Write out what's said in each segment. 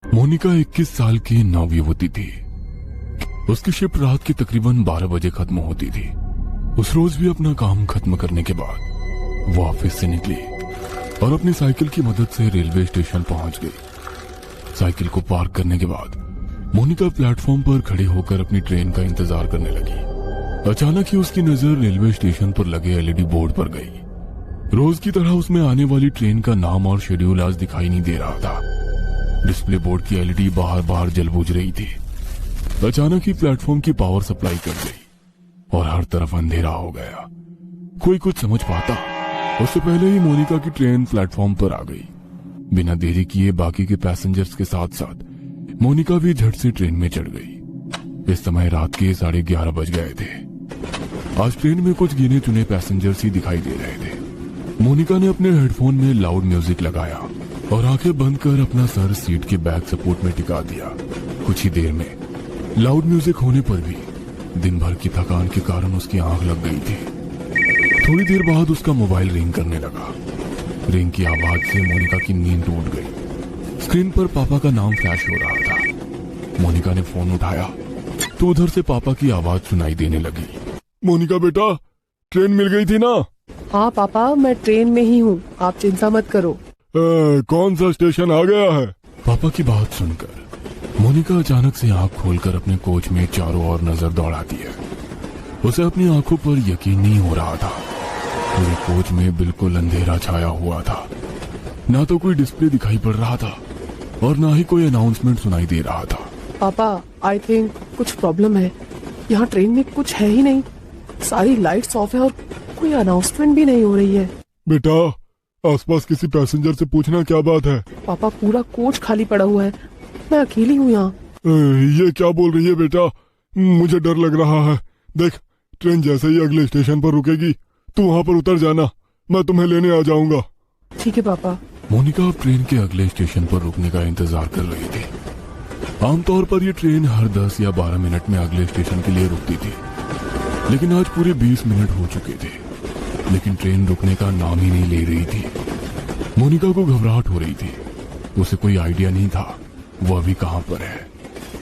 मोनिका 21 साल की नवयुवती थी। उसकी शिफ्ट रात के तकरीबन 12 बजे खत्म होती थी। उस रोज भी अपना काम खत्म करने के बाद वो ऑफिस से निकली और अपनी साइकिल की मदद से रेलवे स्टेशन पहुंच गई। साइकिल को पार्क करने के बाद मोनिका प्लेटफॉर्म पर खड़े होकर अपनी ट्रेन का इंतजार करने लगी। अचानक ही उसकी नजर रेलवे स्टेशन पर लगे एलईडी बोर्ड पर गई। रोज की तरह उसमें आने वाली ट्रेन का नाम और शेड्यूल आज दिखाई नहीं दे रहा था। डिस्प्ले बोर्ड की एलईडी बाहर बाहर जल बुझ रही थी। अचानक ही प्लेटफॉर्म की पावर सप्लाई कट गई और हर तरफ अंधेरा हो गया। कोई कुछ समझ पाता उससे पहले ही मोनिका की ट्रेन प्लेटफॉर्म पर आ गई। बिना देरी किए बाकी के पैसेंजर्स के साथ साथ मोनिका भी झट से ट्रेन में चढ़ गई। इस समय रात के 11:30 बज गए थे। आज ट्रेन में कुछ गिने चुने पैसेंजर्स ही दिखाई दे रहे थे। मोनिका ने अपने हेडफोन में लाउड म्यूजिक लगाया और आंखें बंद कर अपना सर सीट के बैक सपोर्ट में टिका दिया। कुछ ही देर में लाउड म्यूजिक होने पर भी दिन भर की थकान के कारण उसकी आंख लग गई थी। थोड़ी देर बाद उसका मोबाइल रिंग करने लगा। रिंग की आवाज से मोनिका की नींद टूट गई। स्क्रीन पर पापा का नाम फ्लैश हो रहा था। मोनिका ने फोन उठाया तो उधर से पापा की आवाज सुनाई देने लगी। मोनिका बेटा, ट्रेन मिल गई थी ना? हाँ पापा, मैं ट्रेन में ही हूँ, आप चिंता मत करो। कौन सा स्टेशन आ गया है? पापा की बात सुनकर मोनिका अचानक से आंख खोलकर अपने कोच में चारों ओर नजर दौड़ाती है। उसे अपनी आंखों पर यकीन नहीं हो रहा था। पूरे कोच में बिल्कुल अंधेरा छाया हुआ था। ना तो कोई डिस्प्ले दिखाई पड़ रहा था और ना ही कोई अनाउंसमेंट सुनाई दे रहा था। पापा, आई थिंक कुछ प्रॉब्लम है। यहाँ ट्रेन में कुछ है ही नहीं। सारी लाइट्स ऑफ है और कोई अनाउंसमेंट भी नहीं हो रही है। बेटा, आसपास किसी पैसेंजर से पूछना क्या बात है। पापा, पूरा कोच खाली पड़ा हुआ है, मैं अकेली हूँ यहाँ। ये क्या बोल रही है बेटा? मुझे डर लग रहा है। देख, ट्रेन जैसे ही अगले स्टेशन पर रुकेगी तू वहाँ पर उतर जाना, मैं तुम्हें लेने आ जाऊंगा। ठीक है पापा। मोनिका अब ट्रेन के अगले स्टेशन पर रुकने का इंतजार कर रही थी। आमतौर पर यह ट्रेन हर 10 या 12 मिनट में अगले स्टेशन के लिए रुकती थी, लेकिन आज पूरे 20 मिनट हो चुके थे, लेकिन ट्रेन रुकने का नाम ही नहीं ले रही थी। मोनिका को घबराहट हो रही थी। उसे कोई आइडिया नहीं था वो अभी कहाँ पर है।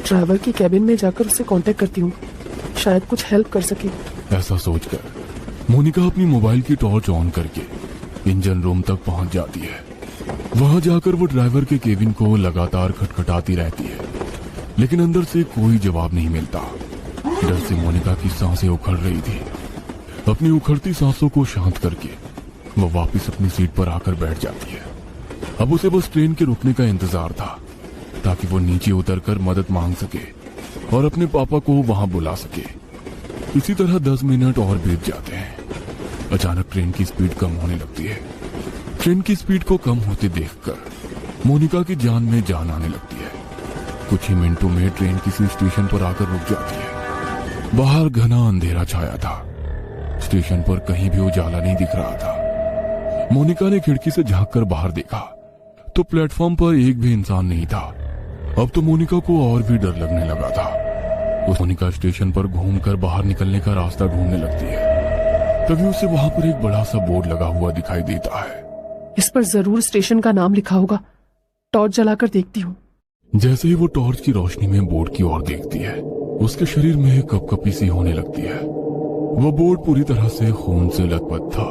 ड्राइवर की कैबिन में जाकर उससे कांटेक्ट करती हूँ, शायद कुछ हेल्प कर सके। ऐसा सोचकर मोनिका अपनी मोबाइल की टॉर्च ऑन करके इंजन रूम तक पहुंच जाती है। वहां जाकर वो ड्राइवर के केबिन को लगातार खटखटाती रहती है, लेकिन अंदर से कोई जवाब नहीं मिलता। डर से मोनिका की सांसें उखड़ रही थी। अपनी उखड़ती सांसों को शांत करके वो वापस अपनी सीट पर आकर बैठ जाती है। अब उसे बस ट्रेन के रुकने का इंतजार था ताकि वो नीचे उतरकर मदद मांग सके और अपने पापा को वहां बुला सके। इसी तरह 10 मिनट और बीत जाते हैं। अचानक ट्रेन की स्पीड कम होने लगती है। ट्रेन की स्पीड को कम होते देखकर मोनिका की जान में जान आने लगती है। कुछ ही मिनटों में ट्रेन किसी स्टेशन पर आकर रुक जाती है। बाहर घना अंधेरा छाया था। स्टेशन पर कहीं भी उजाला नहीं दिख रहा था। मोनिका ने खिड़की से झांककर बाहर देखा तो प्लेटफॉर्म पर एक भी इंसान नहीं था। अब तो मोनिका को और भी डर लगने लगा था। मोनिका स्टेशन पर घूमकर बाहर निकलने का रास्ता ढूंढने लगती है। तभी उसे वहां पर एक बड़ा सा बोर्ड लगा हुआ दिखाई देता है। इस पर जरूर स्टेशन का नाम लिखा होगा। टॉर्च जलाकर देखती हूँ। जैसे ही वो टॉर्च की रोशनी में बोर्ड की ओर देखती है, उसके शरीर में कपकपी सी होने लगती है। वो बोर्ड पूरी तरह से खून से लथपथ था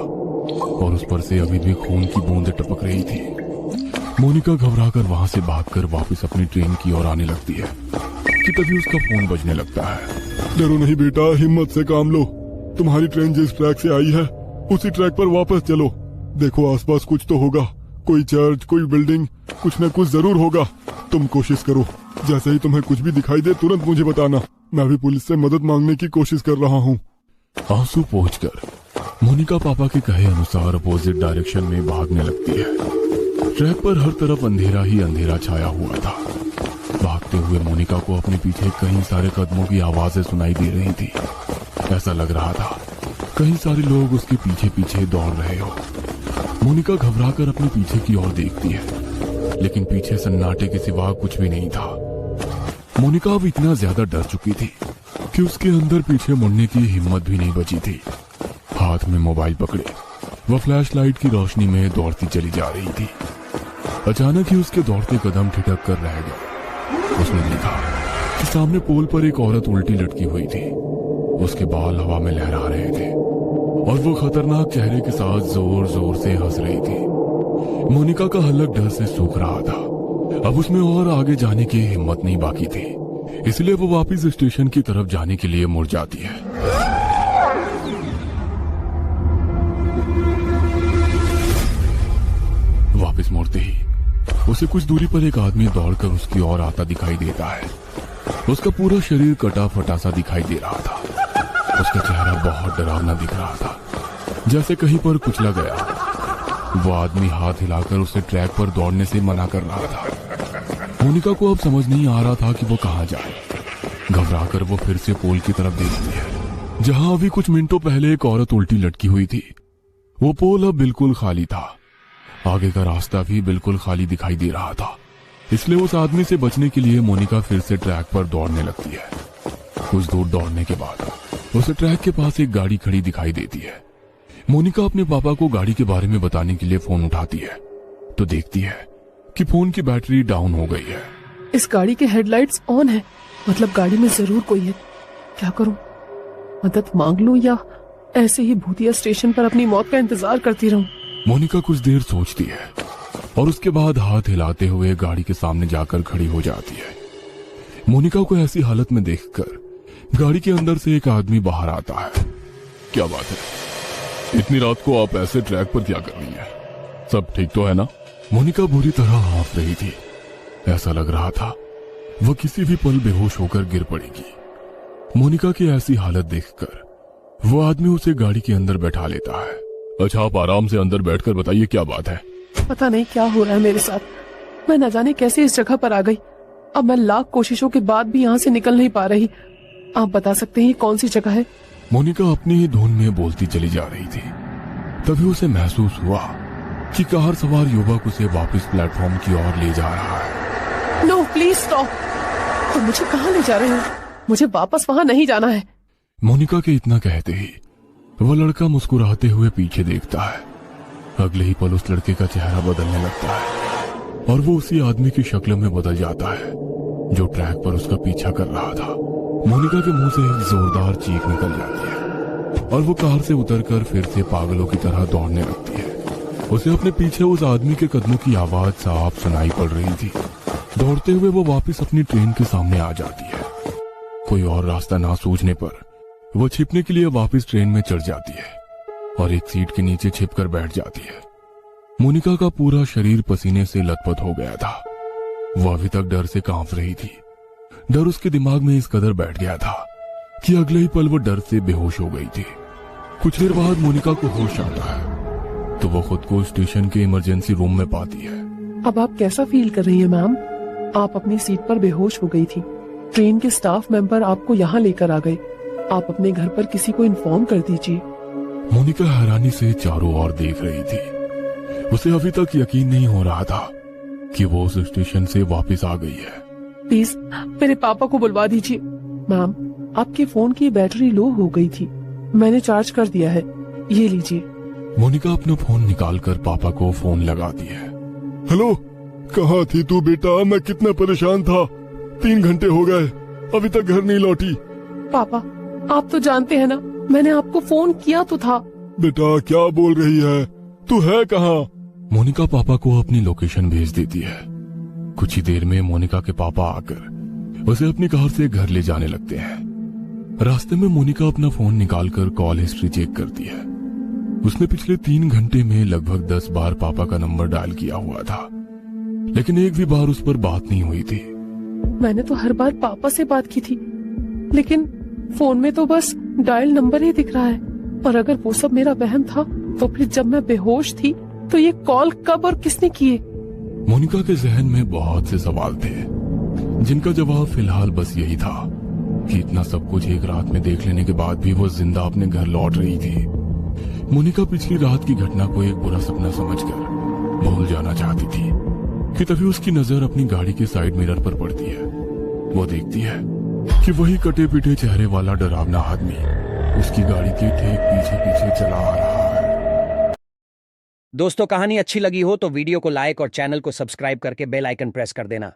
और उस पर से अभी भी खून की बूंदें टपक रही थी। मोनिका घबराकर वहां से भागकर वापस अपनी ट्रेन की ओर आने लगती है कि तभी उसका फोन बजने लगता है। डरो नहीं बेटा, हिम्मत से काम लो। तुम्हारी ट्रेन जिस ट्रैक से आई है उसी ट्रैक पर वापस चलो। देखो आसपास कुछ तो होगा, कोई चर्च, कोई बिल्डिंग, कुछ न कुछ जरूर होगा। तुम कोशिश करो, जैसे ही तुम्हें कुछ भी दिखाई दे तुरंत मुझे बताना। मैं भी पुलिस से मदद मांगने की कोशिश कर रहा हूँ। आंसू पोंछकर मोनिका पापा के कहे अनुसार अपोजिट डायरेक्शन में भागने लगती है। ट्रैक पर हर तरफ अंधेरा ही अंधेरा छाया हुआ था। भागते हुए मोनिका को अपने पीछे कई सारे कदमों की आवाजें सुनाई दे रही थी। ऐसा लग रहा था कई सारे लोग उसके पीछे पीछे दौड़ रहे हो। मोनिका घबराकर अपने पीछे की ओर देखती है, लेकिन पीछे सन्नाटे के सिवा कुछ भी नहीं था। मोनिका अब इतना ज्यादा डर चुकी थी कि उसके अंदर पीछे मुड़ने की हिम्मत भी नहीं बची थी। हाथ में मोबाइल पकड़े वह फ्लैशलाइट की रोशनी में दौड़ती चली जा रही थी। अचानक ही उसके दौड़ते कदम ठिठक कर रह गए। उसने देखा कि सामने पोल पर एक औरत उल्टी लटकी हुई थी। उसके बाल हवा में लहरा रहे थे और वो खतरनाक चेहरे के साथ जोर जोर से हंस रही थी। मोनिका का हलक डर से सूख रहा था। अब उसमें और आगे जाने की हिम्मत नहीं बाकी थी, इसलिए वो वापस स्टेशन की तरफ जाने के लिए मुड़ जाती है। वापस मुड़ते ही उसे कुछ दूरी पर एक आदमी दौड़कर उसकी ओर आता दिखाई देता है। उसका पूरा शरीर कटा फटा सा दिखाई दे रहा था। उसका चेहरा बहुत डरावना दिख रहा था, जैसे कहीं पर कुचला गया। वो आदमी हाथ हिलाकर उसे ट्रैक पर दौड़ने से मना कर रहा था। मोनिका को अब समझ नहीं आ रहा था कि वो कहां जाए। घबराकर वो फिर से पोल की तरफ देखती है, जहां अभी कुछ मिनटों पहले एक औरत उल्टी लटकी हुई थी। वो पोल अब बिल्कुल खाली था। आगे का रास्ता भी बिल्कुल खाली दिखाई दे रहा था, इसलिए उस आदमी से बचने के लिए मोनिका फिर से ट्रैक पर दौड़ने लगती है। कुछ दूर दौड़ने के बाद उसे ट्रैक के पास एक गाड़ी खड़ी दिखाई देती है। मोनिका अपने पापा को गाड़ी के बारे में बताने के लिए फोन उठाती है, तो देखती है कि फोन की बैटरी डाउन हो गई है। इस गाड़ी के हेडलाइट्स ऑन है, मतलब गाड़ी में जरूर कोई है। क्या करूं? मदद मांग लूं या ऐसे ही भूतिया स्टेशन पर अपनी मौत का इंतजार करती रहूं? मोनिका कुछ देर सोचती है और उसके बाद हाथ हिलाते हुए गाड़ी के सामने जाकर खड़ी हो जाती है। मोनिका को ऐसी हालत में देखकर गाड़ी के अंदर से एक आदमी बाहर आता है। क्या बात है, इतनी रात को आप ऐसे ट्रैक पर क्या कर रही हैं? सब ठीक तो है ना? मोनिका बुरी तरह हाफ रही थी। ऐसा लग रहा था वह किसी भी पल बेहोश होकर गिर पड़ेगी। मोनिका की ऐसी हालत देखकर वो आदमी उसे गाड़ी के अंदर बैठा लेता है। अच्छा, आप आराम से अंदर बैठकर बताइए क्या बात है। पता नहीं क्या हो रहा है मेरे साथ। मैं न जाने कैसे इस जगह पर आ गई। अब मैं लाख कोशिशों के बाद भी यहाँ से निकल नहीं पा रही। आप बता सकते हैं ये कौन सी जगह है? मोनिका अपनी ही धुन में बोलती चली जा रही थी। तभी उसे महसूस हुआ कि कार सवार युवक उसे वापस प्लेटफॉर्म की ओर ले जा रहा है। No please stop. तो मुझे कहाँ ले जा रहे हो? मुझे वापस वहाँ नहीं जाना है। मोनिका के इतना कहते ही वो लड़का मुस्कुराते हुए पीछे देखता है। अगले ही पल उस लड़के का चेहरा बदलने लगता है और वो उसी आदमी की शक्ल में बदल जाता है जो ट्रैक पर उसका पीछा कर रहा था। मोनिका के मुंह से एक जोरदार चीख निकल जाती है और वो कार से उतरकर फिर से पागलों की तरह दौड़ने लगती है। उसे अपने पीछे उस आदमी के कदमों की आवाज साफ सुनाई पड़ रही थी। दौड़ते हुए वो वापस अपनी ट्रेन के सामने आ जाती है। कोई और रास्ता ना सूझने पर वो छिपने के लिए वापस ट्रेन में चढ़ जाती है और एक सीट के नीचे छिपकर बैठ जाती है। मोनिका का पूरा शरीर पसीने से लथपथ हो गया था। वो अभी तक डर से कांप रही थी। डर उसके दिमाग में इस कदर बैठ गया था कि अगले ही पल वो डर से बेहोश हो गई थी। कुछ देर बाद मोनिका को होश आता है तो वो खुद को स्टेशन के इमरजेंसी रूम में पाती है। अब आप कैसा फील कर रही हैं मैम? आप अपनी सीट पर बेहोश हो गई थी। ट्रेन के स्टाफ मेंबर आपको यहाँ लेकर आ गए। आप अपने घर पर किसी को इन्फॉर्म कर दीजिए। मोनिका हैरानी से चारों ओर देख रही थी। उसे अभी तक यकीन नहीं हो रहा था कि वो उस स्टेशन से वापस आ गई है। प्लीज मेरे पापा को बुलवा दीजिए। मैम, आपके फोन की बैटरी लो हो गई थी। मैंने चार्ज कर दिया है, ये लीजिए। मोनिका अपना फोन निकालकर पापा को फोन लगाती है। हेलो, कहाँ थी तू बेटा? मैं कितना परेशान था। 3 घंटे हो गए, अभी तक घर नहीं लौटी। पापा, आप तो जानते हैं ना, मैंने आपको फोन किया तो था। बेटा क्या बोल रही है? तू है कहाँ? मोनिका पापा को अपनी लोकेशन भेज देती है। कुछ ही देर में मोनिका के पापा आकर उसे अपनी कार से घर ले जाने लगते हैं। रास्ते में मोनिका अपना फोन निकालकर कॉल हिस्ट्री चेक करती है। उसने पिछले 3 घंटे में लगभग 10 बार पापा का नंबर डायल किया हुआ था, लेकिन एक भी बार उस पर बात नहीं हुई थी। मैंने तो हर बार पापा से बात की थी, लेकिन फोन में तो बस डायल नंबर ही दिख रहा है। और अगर वो सब मेरा वहम था, तो फिर जब मैं बेहोश थी तो ये कॉल कब और किसने किए? मोनिका के जहन में बहुत से सवाल थे, जिनका जवाब फिलहाल बस यही था कि इतना सब कुछ एक रात में देख लेने के बाद भी वो जिंदा अपने घर लौट रही थी। मोनिका पिछली रात की घटना को एक बुरा सपना समझकर भूल जाना चाहती थी कि तभी उसकी नजर अपनी गाड़ी के साइड मिरर पर पड़ती है। वो देखती है कि वही कटे पिटे चेहरे वाला डरावना आदमी उसकी गाड़ी के ठीक पीछे पीछे चला आ रहा है। दोस्तों, कहानी अच्छी लगी हो तो वीडियो को लाइक और चैनल को सब्सक्राइब करके बेल आइकन प्रेस कर देना।